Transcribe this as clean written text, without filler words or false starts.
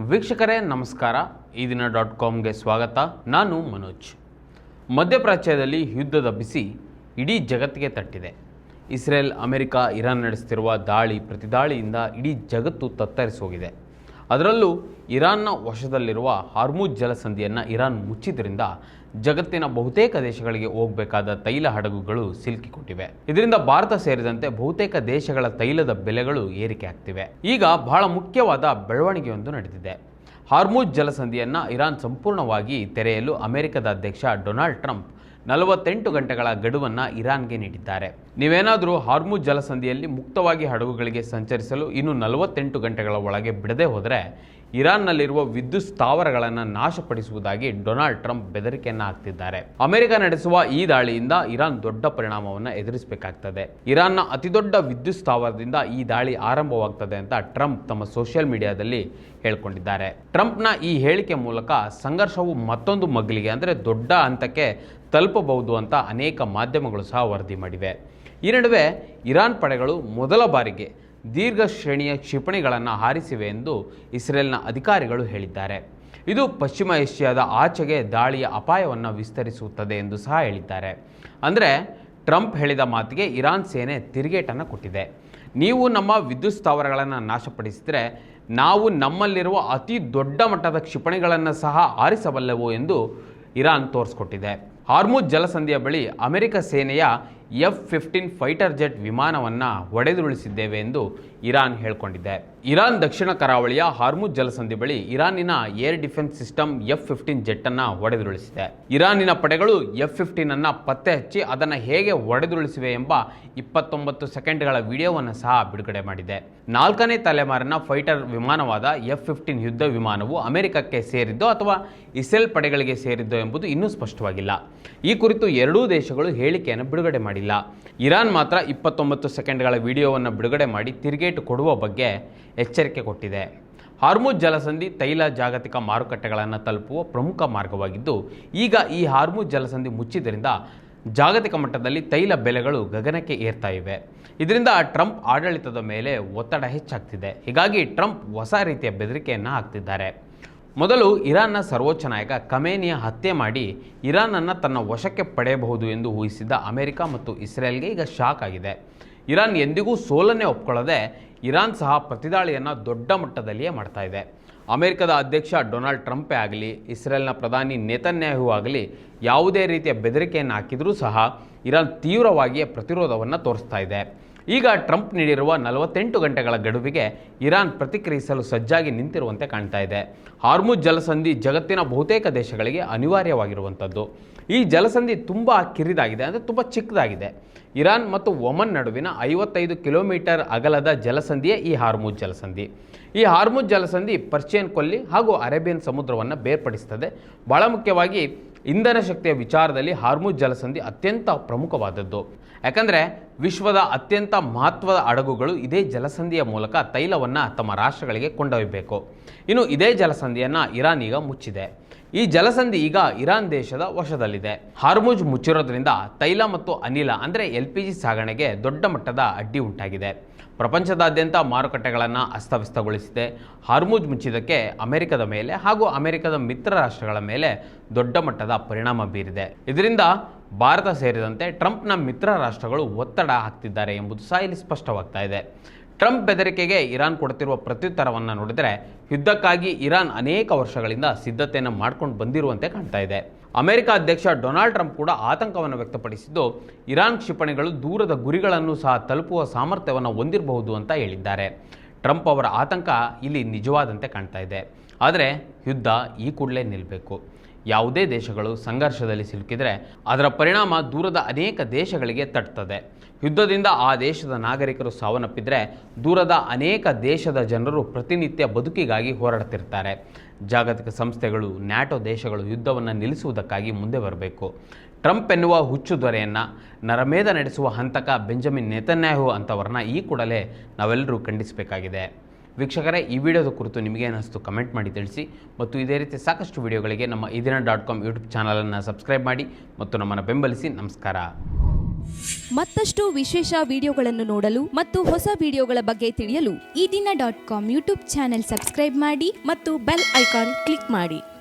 ವೀಕ್ಷಕರೇ ನಮಸ್ಕಾರ. ಈ ದಿನ .comಗೆ ಸ್ವಾಗತ. ನಾನು ಮನೋಜ್. ಮಧ್ಯಪ್ರಾಚ್ಯದಲ್ಲಿ ಯುದ್ಧದ ಬಿಸಿ ಇಡೀ ಜಗತ್ತಿಗೆ ತಟ್ಟಿದೆ. ಇಸ್ರೇಲ್, ಅಮೆರಿಕ, ಇರಾನ್ ನಡೆಸುತ್ತಿರುವ ಪ್ರತಿದಾಳಿಯಿಂದ ಇಡೀ ಜಗತ್ತು ತತ್ತರಿಸೋಗಿದೆ. ಅದರಲ್ಲೂ ಇರಾನ್ನ ವಶದಲ್ಲಿರುವ ಹಾರ್ಮುಜ್ ಜಲಸಂಧಿಯನ್ನು ಇರಾನ್ ಮುಚ್ಚಿದ್ರಿಂದ ಜಗತ್ತಿನ ಬಹುತೇಕ ದೇಶಗಳಿಗೆ ಹೋಗಬೇಕಾದ ತೈಲ ಹಡಗುಗಳು ಸಿಲುಕಿಕೊಂಡಿವೆ. ಇದರಿಂದ ಭಾರತ ಸೇರಿದಂತೆ ಬಹುತೇಕ ದೇಶಗಳ ತೈಲದ ಬೆಲೆಗಳು ಏರಿಕೆ ಆಗ್ತಿವೆ. ಈಗ ಬಹಳ ಮುಖ್ಯವಾದ ಬೆಳವಣಿಗೆಯೊಂದು ನಡೆದಿದೆ. ಹಾರ್ಮುಜ್ ಜಲಸಂಧಿಯನ್ನು ಇರಾನ್ ಸಂಪೂರ್ಣವಾಗಿ ತೆರೆಯಲು ಅಮೆರಿಕದ ಅಧ್ಯಕ್ಷ ಡೊನಾಲ್ಡ್ ಟ್ರಂಪ್ 48 ಗಂಟೆಗಳ ಗಡುವನ್ನು ಇರಾನ್ಗೆ ನೀಡಿದ್ದಾರೆ. ನೀವೇನಾದರೂ ಹಾರ್ಮುಜ್ ಜಲಸಂಧಿಯಲ್ಲಿ ಮುಕ್ತವಾಗಿ ಹಡಗುಗಳಿಗೆ ಸಂಚರಿಸಲು ಇನ್ನು 48 ಗಂಟೆಗಳ ಒಳಗೆ ಬಿಡದೆ ಹೋದರೆ ಇರಾನ್ನಲ್ಲಿರುವ ವಿದ್ಯುತ್ ಸ್ಥಾವರಗಳನ್ನು ನಾಶಪಡಿಸುವುದಾಗಿ ಡೊನಾಲ್ಡ್ ಟ್ರಂಪ್ ಬೆದರಿಕೆಯನ್ನು ಹಾಕ್ತಿದ್ದಾರೆ. ಅಮೆರಿಕ ನಡೆಸುವ ಈ ದಾಳಿಯಿಂದ ಇರಾನ್ ದೊಡ್ಡ ಪರಿಣಾಮವನ್ನು ಎದುರಿಸಬೇಕಾಗ್ತದೆ. ಇರಾನ್ನ ಅತಿದೊಡ್ಡ ವಿದ್ಯುತ್ ಸ್ಥಾವರದಿಂದ ಈ ದಾಳಿ ಆರಂಭವಾಗ್ತದೆ ಅಂತ ಟ್ರಂಪ್ ತಮ್ಮ ಸೋಷಿಯಲ್ ಮೀಡಿಯಾದಲ್ಲಿ ಹೇಳಿಕೊಂಡಿದ್ದಾರೆ. ಟ್ರಂಪ್ನ ಈ ಹೇಳಿಕೆ ಮೂಲಕ ಸಂಘರ್ಷವು ಮತ್ತೊಂದು ಮಗ್ಲಿಗೆ ಅಂದರೆ ದೊಡ್ಡ ಹಂತಕ್ಕೆ ತಲುಪಬಹುದು ಅಂತ ಅನೇಕ ಮಾಧ್ಯಮಗಳು ಸಹ ವರದಿ ಮಾಡಿವೆ. ಈ ನಡುವೆ ಇರಾನ್ ಪಡೆಗಳು ಮೊದಲ ಬಾರಿಗೆ ದೀರ್ಘ ಶ್ರೇಣಿಯ ಕ್ಷಿಪಣಿಗಳನ್ನು ಹಾರಿಸಿವೆ ಎಂದು ಇಸ್ರೇಲ್ನ ಅಧಿಕಾರಿಗಳು ಹೇಳಿದ್ದಾರೆ. ಇದು ಪಶ್ಚಿಮ ಏಷ್ಯಾದ ಆಚೆಗೆ ದಾಳಿಯ ಅಪಾಯವನ್ನು ವಿಸ್ತರಿಸುತ್ತದೆ ಎಂದು ಸಹ ಹೇಳಿದ್ದಾರೆ. ಅಂದರೆ ಟ್ರಂಪ್ ಹೇಳಿದ ಮಾತಿಗೆ ಇರಾನ್ ಸೇನೆ ತಿರುಗೇಟನ್ನು ಕೊಟ್ಟಿದೆ. ನೀವು ನಮ್ಮ ವಿದ್ಯುತ್ ಸ್ಥಾವರಗಳನ್ನು ನಾಶಪಡಿಸಿದರೆ ನಾವು ನಮ್ಮಲ್ಲಿರುವ ಅತಿ ದೊಡ್ಡ ಮಟ್ಟದ ಕ್ಷಿಪಣಿಗಳನ್ನು ಸಹ ಹಾರಿಸಬಲ್ಲೆವು ಎಂದು ಇರಾನ್ ತೋರಿಸಿಕೊಟ್ಟಿದೆ. ಹಾರ್ಮುಜ್ ಜಲಸಂಧಿಯ ಬಳಿ ಅಮೆರಿಕ ಸೇನೆಯ F-15 ಫೈಟರ್ ಜೆಟ್ ವಿಮಾನವನ್ನು ಹೊಡೆದುರುಳಿಸಿದ್ದೇವೆ ಎಂದು ಇರಾನ್ ಹೇಳಿಕೊಂಡಿದೆ. ಇರಾನ್ ದಕ್ಷಿಣ ಕರಾವಳಿಯ ಹಾರ್ಮುಜ್ ಜಲಸಂಧಿ ಬಳಿ ಇರಾನಿನ ಏರ್ ಡಿಫೆನ್ಸ್ ಸಿಸ್ಟಮ್ F-15 ಜೆಟ್ಟನ್ನು ಹೊಡೆದುರುಳಿಸಿದೆ. ಇರಾನಿನ ಪಡೆಗಳು F-15 ಅನ್ನು ಪತ್ತೆ ಹಚ್ಚಿ ಅದನ್ನು ಹೇಗೆ ಹೊಡೆದುರುಳಿಸಿವೆ ಎಂಬ 29 ಸೆಕೆಂಡ್ಗಳ ವಿಡಿಯೋವನ್ನು ಸಹ ಬಿಡುಗಡೆ ಮಾಡಿದೆ. 4ನೇ ತಲೆಮಾರಿನ ಫೈಟರ್ ವಿಮಾನವಾದ F-15 ಯುದ್ಧ ವಿಮಾನವು ಅಮೆರಿಕಕ್ಕೆ ಸೇರಿದ್ದೋ ಅಥವಾ ಇಸ್ರೇಲ್ ಪಡೆಗಳಿಗೆ ಸೇರಿದ್ದೋ ಎಂಬುದು ಇನ್ನೂ ಸ್ಪಷ್ಟವಾಗಿಲ್ಲ. ಈ ಕುರಿತು ಎರಡೂ ದೇಶಗಳು ಹೇಳಿಕೆಯನ್ನು ಬಿಡುಗಡೆ ಮಾಡಿಲ್ಲ. ಇರಾನ್ ಮಾತ್ರ 29 ಸೆಕೆಂಡ್ಗಳ ವಿಡಿಯೋವನ್ನು ಬಿಡುಗಡೆ ಮಾಡಿ ತಿರುಗೇಟು ಕೊಡುವ ಬಗ್ಗೆ ಎಚ್ಚರಿಕೆ ಕೊಟ್ಟಿದೆ. ಹಾರ್ಮುಜ್ ಜಲಸಂಧಿ ತೈಲ ಜಾಗತಿಕ ಮಾರುಕಟ್ಟೆಗಳನ್ನು ತಲುಪುವ ಪ್ರಮುಖ ಮಾರ್ಗವಾಗಿದ್ದು, ಈಗ ಈ ಹಾರ್ಮುಜ್ ಜಲಸಂಧಿ ಮುಚ್ಚಿದ್ದರಿಂದ ಜಾಗತಿಕ ಮಟ್ಟದಲ್ಲಿ ತೈಲ ಬೆಲೆಗಳು ಗಗನಕ್ಕೆ ಏರ್ತಾ ಇವೆ. ಇದರಿಂದ ಟ್ರಂಪ್ ಆಡಳಿತದ ಮೇಲೆ ಒತ್ತಡ ಹೆಚ್ಚಾಗ್ತಿದೆ. ಹೀಗಾಗಿ ಟ್ರಂಪ್ ಹೊಸ ರೀತಿಯ ಬೆದರಿಕೆಯನ್ನು ಹಾಕ್ತಿದ್ದಾರೆ. ಮೊದಲು ಇರಾನ್ನ ಸರ್ವೋಚ್ಚ ನಾಯಕ ಖಮೇನಿಯ ಹತ್ಯೆ ಮಾಡಿ ಇರಾನನ್ನು ತನ್ನ ವಶಕ್ಕೆ ಪಡೆಯಬಹುದು ಎಂದು ಊಹಿಸಿದ್ದ ಅಮೆರಿಕ ಮತ್ತು ಇಸ್ರೇಲ್ಗೆ ಈಗ ಶಾಕ್ ಆಗಿದೆ. ಇರಾನ್ ಎಂದಿಗೂ ಸೋಲನ್ನೇ ಒಪ್ಕೊಳ್ಳದೆ ಇರಾನ್ ಸಹ ಪ್ರತಿದಾಳಿಯನ್ನು ದೊಡ್ಡ ಮಟ್ಟದಲ್ಲಿಯೇ ಮಾಡ್ತಾ ಇದೆ. ಅಮೆರಿಕದ ಅಧ್ಯಕ್ಷ ಡೊನಾಲ್ಡ್ ಟ್ರಂಪೇ ಆಗಲಿ, ಇಸ್ರೇಲ್ನ ಪ್ರಧಾನಿ ನೆತನ್ಯಾಹು ಆಗಲಿ ಯಾವುದೇ ರೀತಿಯ ಬೆದರಿಕೆಯನ್ನು ಹಾಕಿದರೂ ಸಹ ಇರಾನ್ ತೀವ್ರವಾಗಿಯೇ ಪ್ರತಿರೋಧವನ್ನು ತೋರಿಸ್ತಾ ಇದೆ. ಈಗ ಟ್ರಂಪ್ ನೀಡಿರುವ 48 ಗಂಟೆಗಳ ಗಡುವಿಗೆ ಇರಾನ್ ಪ್ರತಿಕ್ರಿಯಿಸಲು ಸಜ್ಜಾಗಿ ನಿಂತಿರುವಂತೆ ಕಾಣ್ತಾ ಇದೆ. ಹಾರ್ಮುಜ್ ಜಲಸಂಧಿ ಜಗತ್ತಿನ ಬಹುತೇಕ ದೇಶಗಳಿಗೆ ಅನಿವಾರ್ಯವಾಗಿರುವಂಥದ್ದು. ಈ ಜಲಸಂಧಿ ತುಂಬ ಕಿರಿದಾಗಿದೆ, ಅಂದರೆ ತುಂಬ ಚಿಕ್ಕದಾಗಿದೆ. ಇರಾನ್ ಮತ್ತು ಒಮನ್ ನಡುವಿನ 55 ಕಿಲೋಮೀಟರ್ ಅಗಲದ ಜಲಸಂಧಿಯೇ ಈ ಹಾರ್ಮುಜ್ ಜಲಸಂಧಿ. ಈ ಹಾರ್ಮುಜ್ ಜಲಸಂಧಿ ಪರ್ಷಿಯನ್ ಕೊಲ್ಲಿ ಹಾಗೂ ಅರೇಬಿಯನ್ ಸಮುದ್ರವನ್ನು ಬೇರ್ಪಡಿಸುತ್ತದೆ. ಬಹಳ ಮುಖ್ಯವಾಗಿ ಇಂಧನ ಶಕ್ತಿಯ ವಿಚಾರದಲ್ಲಿ ಹಾರ್ಮುಜ್ ಜಲಸಂಧಿ ಅತ್ಯಂತ ಪ್ರಮುಖವಾದದ್ದು. ಯಾಕಂದರೆ ವಿಶ್ವದ ಅತ್ಯಂತ ಮಹತ್ವದ ಹಡಗುಗಳು ಇದೇ ಜಲಸಂಧಿಯ ಮೂಲಕ ತೈಲವನ್ನು ತಮ್ಮ ರಾಷ್ಟ್ರಗಳಿಗೆ ಕೊಂಡೊಯ್ಯಬೇಕು. ಇನ್ನು ಇದೇ ಜಲಸಂಧಿಯನ್ನು ಇರಾನ್ ಈಗ ಮುಚ್ಚಿದೆ. ಈ ಜಲಸಂಧಿ ಈಗ ಇರಾನ್ ದೇಶದ ವಶದಲ್ಲಿದೆ. ಹಾರ್ಮುಜ್ ಮುಚ್ಚಿರೋದ್ರಿಂದ ತೈಲ ಮತ್ತು ಅನಿಲ ಅಂದರೆ LPG ಸಾಗಣೆಗೆ ದೊಡ್ಡ ಮಟ್ಟದ ಅಡ್ಡಿ ಉಂಟಾಗಿದೆ. ಪ್ರಪಂಚದಾದ್ಯಂತ ಮಾರುಕಟ್ಟೆಗಳನ್ನು ಅಸ್ತವ್ಯಸ್ತಗೊಳಿಸಿದೆ. ಹಾರ್ಮುಜ್ ಮುಚ್ಚಿದ್ದಕ್ಕೆ ಅಮೆರಿಕದ ಮೇಲೆ ಹಾಗೂ ಅಮೆರಿಕದ ಮಿತ್ರ ರಾಷ್ಟ್ರಗಳ ಮೇಲೆ ದೊಡ್ಡ ಮಟ್ಟದ ಪರಿಣಾಮ ಬೀರಿದೆ. ಇದರಿಂದ ಭಾರತ ಸೇರಿದಂತೆ ಟ್ರಂಪ್ನ ಮಿತ್ರ ರಾಷ್ಟ್ರಗಳು ಒತ್ತಡ ಹಾಕ್ತಿದ್ದಾರೆ ಎಂಬುದು ಸಹ ಇಲ್ಲಿ ಸ್ಪಷ್ಟವಾಗ್ತಾ ಇದೆ. ಟ್ರಂಪ್ ಬೆದರಿಕೆಗೆ ಇರಾನ್ ಕೊಡುತ್ತಿರುವ ಪ್ರತ್ಯುತ್ತರವನ್ನು ನೋಡಿದರೆ ಯುದ್ಧಕ್ಕಾಗಿ ಇರಾನ್ ಅನೇಕ ವರ್ಷಗಳಿಂದ ಸಿದ್ಧತೆಯನ್ನು ಮಾಡ್ಕೊಂಡು ಬಂದಿರುವಂತೆ ಕಾಣ್ತಾ ಇದೆ. ಅಮೆರಿಕ ಅಧ್ಯಕ್ಷ ಡೊನಾಲ್ಡ್ ಟ್ರಂಪ್ ಕೂಡ ಆತಂಕವನ್ನು ವ್ಯಕ್ತಪಡಿಸಿದ್ದು, ಇರಾನ್ ಕ್ಷಿಪಣಿಗಳು ದೂರದ ಗುರಿಗಳನ್ನು ಸಹ ತಲುಪುವ ಸಾಮರ್ಥ್ಯವನ್ನು ಹೊಂದಿರಬಹುದು ಅಂತ ಹೇಳಿದ್ದಾರೆ. ಟ್ರಂಪ್ ಅವರ ಆತಂಕ ಇಲ್ಲಿ ನಿಜವಾದಂತೆ ಕಾಣ್ತಾ ಇದೆ. ಆದರೆ ಯುದ್ಧ ಈ ಕೂಡಲೇ ನಿಲ್ಲಬೇಕು. ಯಾವುದೇ ದೇಶಗಳು ಸಂಘರ್ಷದಲ್ಲಿ ಸಿಲುಕಿದರೆ ಅದರ ಪರಿಣಾಮ ದೂರದ ಅನೇಕ ದೇಶಗಳಿಗೆ ತಟ್ಟುತ್ತದೆ. ಯುದ್ಧದಿಂದ ಆ ದೇಶದ ನಾಗರಿಕರು ಸಾವನ್ನಪ್ಪಿದರೆ ದೂರದ ಅನೇಕ ದೇಶದ ಜನರು ಪ್ರತಿನಿತ್ಯ ಬದುಕಿಗಾಗಿ ಹೋರಾಡ್ತಿರ್ತಾರೆ. ಜಾಗತಿಕ ಸಂಸ್ಥೆಗಳು, ನ್ಯಾಟೋ ದೇಶಗಳು ಯುದ್ಧವನ್ನು ನಿಲ್ಲಿಸುವುದಕ್ಕಾಗಿ ಮುಂದೆ ಬರಬೇಕು. ಟ್ರಂಪ್ ಎನ್ನುವ ಹುಚ್ಚು ದೊರೆಯನ್ನು ನರಮೇಧ ನಡೆಸುವ ಹಂತಕ ಬೆಂಜಮಿನ್ ನೆತನ್ಯಾಹು ಅಂತವರನ್ನ ಈ ಕೂಡಲೇ ನಾವೆಲ್ಲರೂ ಖಂಡಿಸಬೇಕಾಗಿದೆ. ವೀಕ್ಷಕರೇ, ಈ ವಿಡಿಯೋದ ಕುರಿತು ನಿಮಗೇನಿಸ್ತು ಕಮೆಂಟ್ ಮಾಡಿ ತಿಳಿಸಿ. ಮತ್ತು ಇದೇ ರೀತಿ ಸಾಕಷ್ಟು ವಿಡಿಯೋಗಳಿಗೆ ನಮ್ಮ ಈ ದಿನ .com ಯೂಟ್ಯೂಬ್ ಚಾನಲನ್ನು ಸಬ್ಸ್ಕ್ರೈಬ್ ಮಾಡಿ ಮತ್ತು ನಮ್ಮನ್ನು ಬೆಂಬಲಿಸಿ. ನಮಸ್ಕಾರ. ಮತ್ತಷ್ಟು ವಿಶೇಷ ವಿಡಿಯೋಗಳನ್ನು ನೋಡಲು ಮತ್ತು ಹೊಸ ವಿಡಿಯೋಗಳ ಬಗ್ಗೆ ತಿಳಿಯಲು ಈ ದಿನ .com ಯೂಟ್ಯೂಬ್ ಚಾನೆಲ್ ಸಬ್ಸ್ಕ್ರೈಬ್ ಮಾಡಿ ಮತ್ತು ಬೆಲ್ ಐಕಾನ್ ಕ್ಲಿಕ್ ಮಾಡಿ.